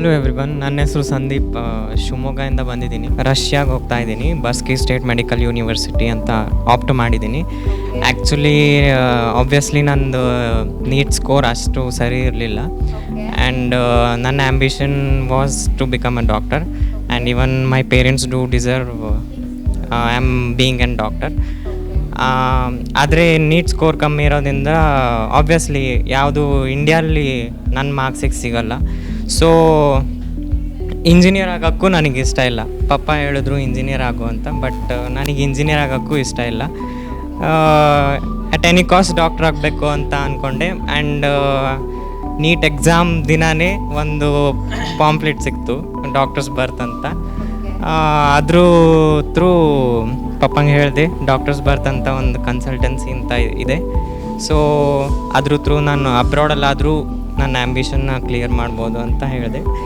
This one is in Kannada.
ಹಲೋ ಎವ್ರಿವನ್, ನನ್ನ ಹೆಸರು ಸಂದೀಪ್. ಶಿವಮೊಗ್ಗದಿಂದ ಬಂದಿದ್ದೀನಿ. ರಷ್ಯಾಗೆ ಹೋಗ್ತಾ ಇದ್ದೀನಿ. ಬರ್ಸ್ಕಿ ಸ್ಟೇಟ್ ಮೆಡಿಕಲ್ ಯೂನಿವರ್ಸಿಟಿ ಅಂತ ಆಪ್ಟ್ ಮಾಡಿದ್ದೀನಿ. ಆ್ಯಕ್ಚುಲಿ ಆಬ್ವಿಯಸ್ಲಿ ನಂದು ನೀಟ್ ಸ್ಕೋರ್ ಅಷ್ಟು ಸರಿ ಇರಲಿಲ್ಲ. ಆ್ಯಂಡ್ ನನ್ನ ambition was to become a doctor. And even my parents do deserve I am being an doctor. ಆದರೆ ನೀಟ್ ಸ್ಕೋರ್ ಕಮ್ಮಿ ಇರೋದ್ರಿಂದ ಆಬ್ವಿಯಸ್ಲಿ ಯಾವುದು ಇಂಡಿಯಲ್ಲಿ ನನ್ನ ಮಾರ್ಕ್ಸಿಗೆ ಸಿಗಲ್ಲ. ಸೊ ಇಂಜಿನಿಯರ್ ಆಗೋಕ್ಕೂ ನನಗೆ ಇಷ್ಟ ಇಲ್ಲ. ಪಪ್ಪ ಹೇಳಿದ್ರು ಇಂಜಿನಿಯರ್ ಆಗು ಅಂತ, ಬಟ್ ನನಗೆ ಇಂಜಿನಿಯರ್ ಆಗೋಕ್ಕೂ ಇಷ್ಟ ಇಲ್ಲ. ಅಟ್ ಎನಿ ಕಾಸ್ಟ್ ಡಾಕ್ಟ್ರ್ ಆಗಬೇಕು ಅಂತ ಅಂದ್ಕೊಂಡೆ. ಆ್ಯಂಡ್ ನೀಟ್ ಎಕ್ಸಾಮ್ ದಿನವೇ ಒಂದು ಪಾಂಪ್ಲೆಟ್ ಸಿಕ್ತು, ಡಾಕ್ಟರ್ಸ್ ಬರ್ತ್ ಅಂತ. ಅದ್ರ ಥ್ರೂ ಪಪ್ಪಂಗೆ ಹೇಳಿದೆ, ಡಾಕ್ಟರ್ಸ್ ಬರ್ತ್ ಅಂತ ಒಂದು ಕನ್ಸಲ್ಟೆನ್ಸಿ ಅಂತ ಇದೆ. ಸೊ ಅದ್ರ ಥ್ರೂ ನಾನು ಅಬ್ರಾಡಲ್ಲಾದರೂ ನನ್ನ ಆ್ಯಂಬಿಷನ್ನ ಕ್ಲಿಯರ್ ಮಾಡ್ಬೋದು ಅಂತ ಹೇಳಿದೆ.